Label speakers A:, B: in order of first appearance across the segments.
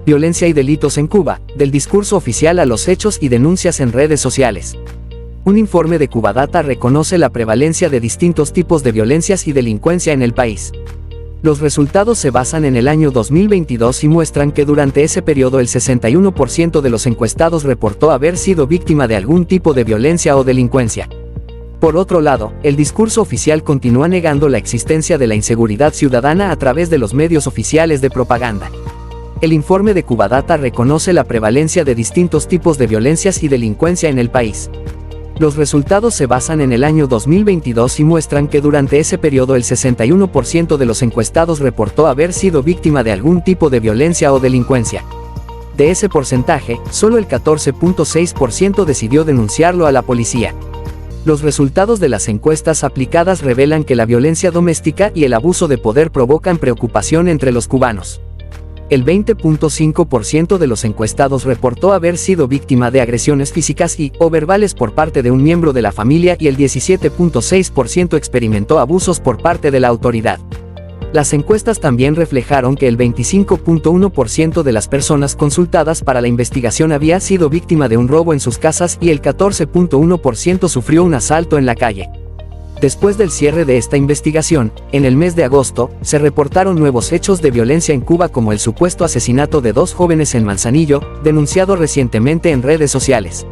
A: Violencia y delitos en Cuba, del discurso oficial a los hechos y denuncias en redes sociales. Un informe de Cubadata reconoce la prevalencia de distintos tipos de violencias y delincuencia en el país. Los resultados se basan en el año 2022 y muestran que durante ese periodo el 61% de los encuestados reportó haber sido víctima de algún tipo de violencia o delincuencia. Por otro lado, el discurso oficial continúa negando la existencia de la inseguridad ciudadana a través de los medios oficiales de propaganda. El informe de Cubadata reconoce la prevalencia de distintos tipos de violencias y delincuencia en el país. Los resultados se basan en el año 2022 y muestran que durante ese periodo el 61% de los encuestados reportó haber sido víctima de algún tipo de violencia o delincuencia. De ese porcentaje, solo el 14.6% decidió denunciarlo a la policía. Los resultados de las encuestas aplicadas revelan que la violencia doméstica y el abuso de poder provocan preocupación entre los cubanos. El 20.5% de los encuestados reportó haber sido víctima de agresiones físicas o verbales por parte de un miembro de la familia y el 17.6% experimentó abusos por parte de la autoridad. Las encuestas también reflejaron que el 25.1% de las personas consultadas para la investigación había sido víctima de un robo en sus casas y el 14.1% sufrió un asalto en la calle. Después del cierre de esta investigación, en el mes de agosto, se reportaron nuevos hechos de violencia en Cuba como el supuesto asesinato de 2 jóvenes en Manzanillo, denunciado recientemente en redes sociales.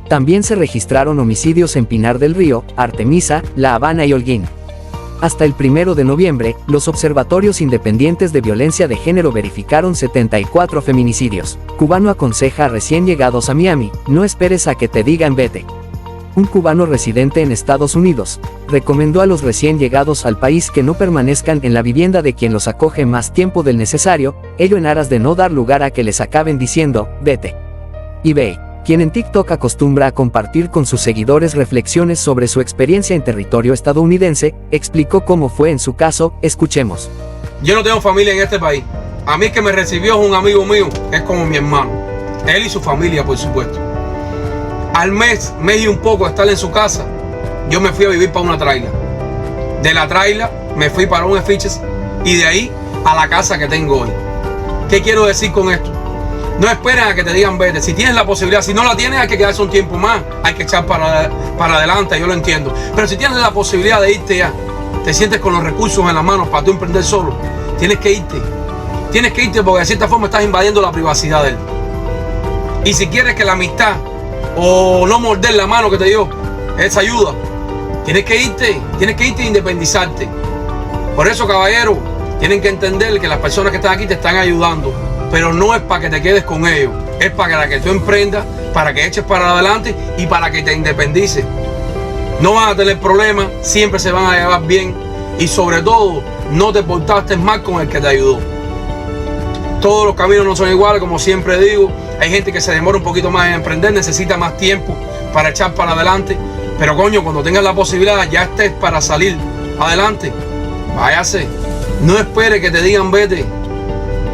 A: También se registraron homicidios en Pinar del Río, Artemisa, La Habana y Holguín. Hasta el 1 de noviembre, los observatorios independientes de violencia de género verificaron 74 feminicidios. Cubano aconseja a recién llegados a Miami: no esperes a que te digan vete. Un cubano residente en Estados Unidos recomendó a los recién llegados al país que no permanezcan en la vivienda de quien los acoge más tiempo del necesario, ello en aras de no dar lugar a que les acaben diciendo, vete. eBay, quien en TikTok acostumbra a compartir con sus seguidores reflexiones sobre su experiencia en territorio estadounidense, explicó cómo fue en su caso. Escuchemos.
B: Yo no tengo familia en este país. A mí el que me recibió es un amigo mío, que es como mi hermano. Él y su familia, por supuesto. Al mes y un poco de estar en su casa, yo me fui a vivir para una traila. De la traila me fui para un Efiches y de ahí a la casa que tengo hoy. ¿Qué quiero decir con esto? No esperen a que te digan vete. Si tienes la posibilidad, si no la tienes, hay que quedarse un tiempo más, hay que echar para adelante, yo lo entiendo. Pero si tienes la posibilidad de irte ya, te sientes con los recursos en las manos para tú emprender solo, tienes que irte. Tienes que irte porque de cierta forma estás invadiendo la privacidad de él. Y si quieres que la amistad o no morder la mano que te dio esa ayuda, tienes que irte e independizarte. Por eso, caballero, tienen que entender que las personas que están aquí te están ayudando, pero no es para que te quedes con ellos, es para que tú emprendas, para que eches para adelante y para que te independices. No van a tener problemas, siempre se van a llevar bien y sobre todo no te portaste mal con el que te ayudó. Todos los caminos no son iguales, como siempre digo. Hay gente que se demora un poquito más en emprender, necesita más tiempo para echar para adelante. Pero coño, cuando tengas la posibilidad, ya estés para salir adelante, váyase. No espere que te digan vete.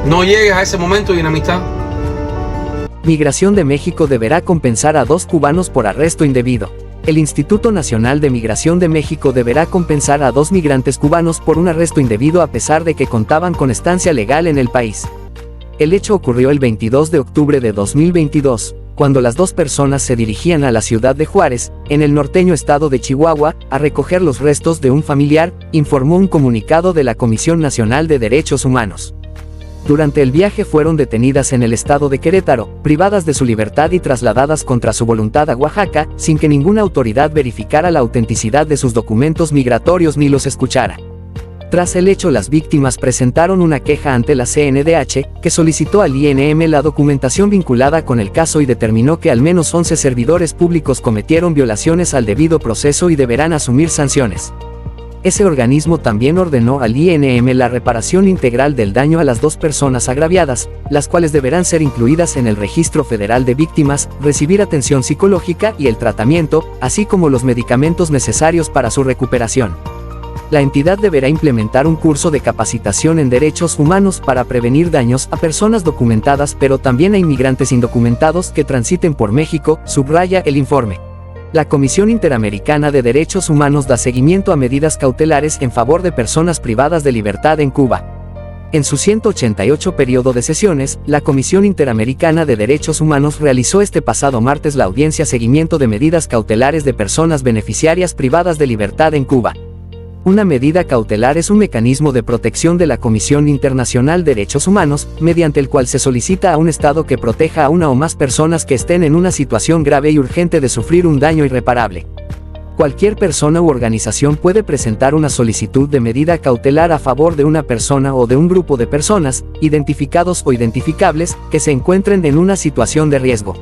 B: No llegues a ese momento de inamistad.
A: Migración de México deberá compensar a 2 cubanos por arresto indebido. El Instituto Nacional de Migración de México deberá compensar a 2 migrantes cubanos por un arresto indebido a pesar de que contaban con estancia legal en el país. El hecho ocurrió el 22 de octubre de 2022, cuando las 2 personas se dirigían a la ciudad de Juárez, en el norteño estado de Chihuahua, a recoger los restos de un familiar, informó un comunicado de la Comisión Nacional de Derechos Humanos. Durante el viaje fueron detenidas en el estado de Querétaro, privadas de su libertad y trasladadas contra su voluntad a Oaxaca, sin que ninguna autoridad verificara la autenticidad de sus documentos migratorios ni los escuchara. Tras el hecho, las víctimas presentaron una queja ante la CNDH, que solicitó al INM la documentación vinculada con el caso y determinó que al menos 11 servidores públicos cometieron violaciones al debido proceso y deberán asumir sanciones. Ese organismo también ordenó al INM la reparación integral del daño a las 2 personas agraviadas, las cuales deberán ser incluidas en el Registro Federal de Víctimas, recibir atención psicológica y el tratamiento, así como los medicamentos necesarios para su recuperación. La entidad deberá implementar un curso de capacitación en derechos humanos para prevenir daños a personas documentadas, pero también a inmigrantes indocumentados que transiten por México, subraya el informe. La Comisión Interamericana de Derechos Humanos da seguimiento a medidas cautelares en favor de personas privadas de libertad en Cuba. En su 188 periodo de sesiones, la Comisión Interamericana de Derechos Humanos realizó este pasado martes la audiencia seguimiento de medidas cautelares de personas beneficiarias privadas de libertad en Cuba. Una medida cautelar es un mecanismo de protección de la Comisión Internacional de Derechos Humanos, mediante el cual se solicita a un Estado que proteja a una o más personas que estén en una situación grave y urgente de sufrir un daño irreparable. Cualquier persona u organización puede presentar una solicitud de medida cautelar a favor de una persona o de un grupo de personas, identificados o identificables, que se encuentren en una situación de riesgo.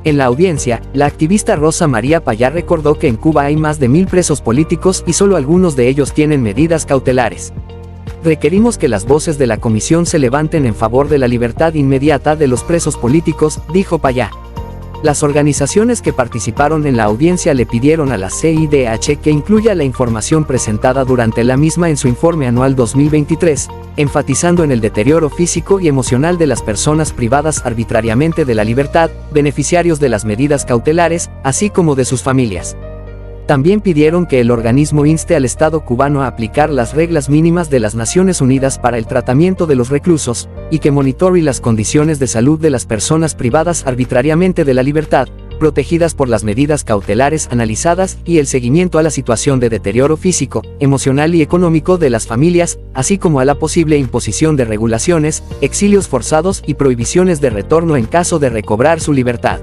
A: En la audiencia, la activista Rosa María Payá recordó que en Cuba hay más de 1000 presos políticos y solo algunos de ellos tienen medidas cautelares. Requerimos que las voces de la comisión se levanten en favor de la libertad inmediata de los presos políticos, dijo Payá. Las organizaciones que participaron en la audiencia le pidieron a la CIDH que incluya la información presentada durante la misma en su informe anual 2023, enfatizando en el deterioro físico y emocional de las personas privadas arbitrariamente de la libertad, beneficiarios de las medidas cautelares, así como de sus familias. También pidieron que el organismo inste al Estado cubano a aplicar las reglas mínimas de las Naciones Unidas para el tratamiento de los reclusos, y que monitore las condiciones de salud de las personas privadas arbitrariamente de la libertad, protegidas por las medidas cautelares analizadas y el seguimiento a la situación de deterioro físico, emocional y económico de las familias, así como a la posible imposición de regulaciones, exilios forzados y prohibiciones de retorno en caso de recobrar su libertad.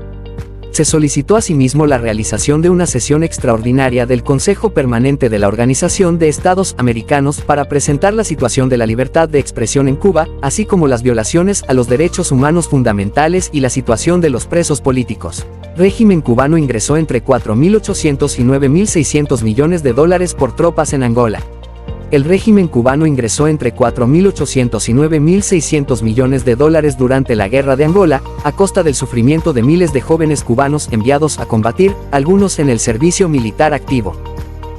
A: Se solicitó asimismo la realización de una sesión extraordinaria del Consejo Permanente de la Organización de Estados Americanos para presentar la situación de la libertad de expresión en Cuba, así como las violaciones a los derechos humanos fundamentales y la situación de los presos políticos. Régimen cubano ingresó entre 4.800 y 9.600 millones de dólares por tropas en Angola. El régimen cubano ingresó entre 4.800 y 9.600 millones de dólares durante la guerra de Angola, a costa del sufrimiento de miles de jóvenes cubanos enviados a combatir, algunos en el servicio militar activo.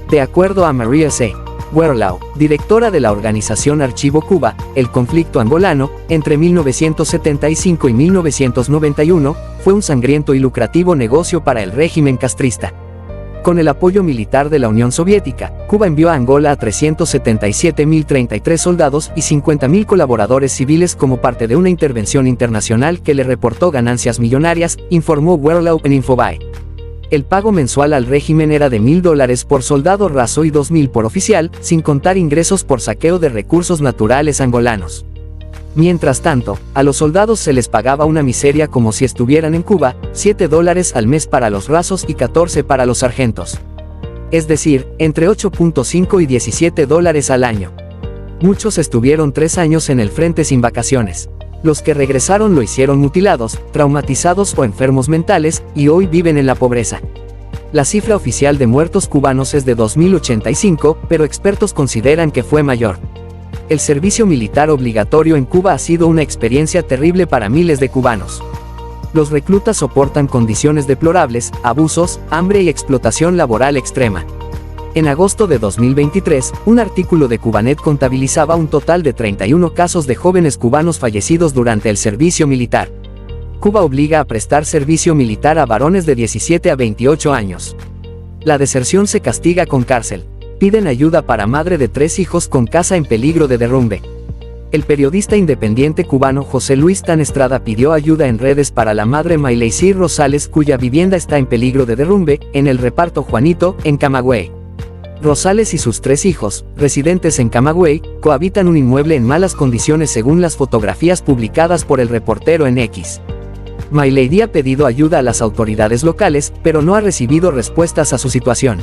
A: De acuerdo a Maria C. Werlau, directora de la organización Archivo Cuba, el conflicto angolano, entre 1975 y 1991, fue un sangriento y lucrativo negocio para el régimen castrista. Con el apoyo militar de la Unión Soviética, Cuba envió a Angola a 377.033 soldados y 50.000 colaboradores civiles como parte de una intervención internacional que le reportó ganancias millonarias, informó Werlau en Infobae. El pago mensual al régimen era de $1.000 por soldado raso y $2.000 por oficial, sin contar ingresos por saqueo de recursos naturales angolanos. Mientras tanto, a los soldados se les pagaba una miseria como si estuvieran en Cuba, $7 al mes para los rasos y $14 para los sargentos. Es decir, entre $8.5 y $17 al año. Muchos estuvieron 3 años en el frente sin vacaciones. Los que regresaron lo hicieron mutilados, traumatizados o enfermos mentales, y hoy viven en la pobreza. La cifra oficial de muertos cubanos es de 2.085, pero expertos consideran que fue mayor. El servicio militar obligatorio en Cuba ha sido una experiencia terrible para miles de cubanos. Los reclutas soportan condiciones deplorables, abusos, hambre y explotación laboral extrema. En agosto de 2023, un artículo de Cubanet contabilizaba un total de 31 casos de jóvenes cubanos fallecidos durante el servicio militar. Cuba obliga a prestar servicio militar a varones de 17 a 28 años. La deserción se castiga con cárcel. Piden ayuda para madre de 3 hijos con casa en peligro de derrumbe. El periodista independiente cubano José Luis Tan Estrada pidió ayuda en redes para la madre Mayleisy Rosales, cuya vivienda está en peligro de derrumbe, en el reparto Juanito, en Camagüey. Rosales y sus 3 hijos, residentes en Camagüey, cohabitan un inmueble en malas condiciones según las fotografías publicadas por el reportero en X. Mayleisy ha pedido ayuda a las autoridades locales, pero no ha recibido respuestas a su situación.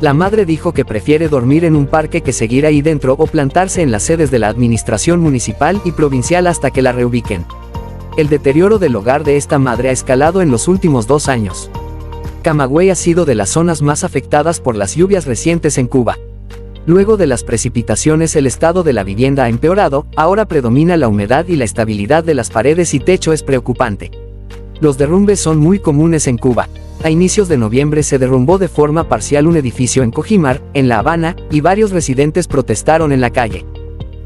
A: La madre dijo que prefiere dormir en un parque que seguir ahí dentro o plantarse en las sedes de la administración municipal y provincial hasta que la reubiquen. El deterioro del hogar de esta madre ha escalado en los últimos 2 años. Camagüey ha sido de las zonas más afectadas por las lluvias recientes en Cuba. Luego de las precipitaciones, el estado de la vivienda ha empeorado, ahora predomina la humedad y la estabilidad de las paredes y techo es preocupante. Los derrumbes son muy comunes en Cuba. A inicios de noviembre se derrumbó de forma parcial un edificio en Cojimar, en La Habana, y varios residentes protestaron en la calle.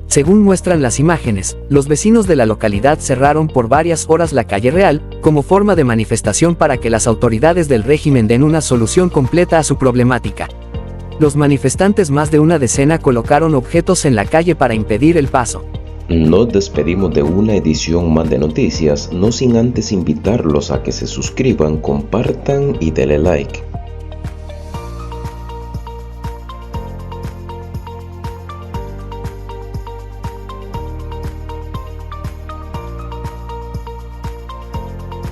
A: Según muestran las imágenes, los vecinos de la localidad cerraron por varias horas la calle Real, como forma de manifestación para que las autoridades del régimen den una solución completa a su problemática. Los manifestantes, más de una decena, colocaron objetos en la calle para impedir el paso.
C: Nos despedimos de una edición más de noticias, no sin antes invitarlos a que se suscriban, compartan y denle like.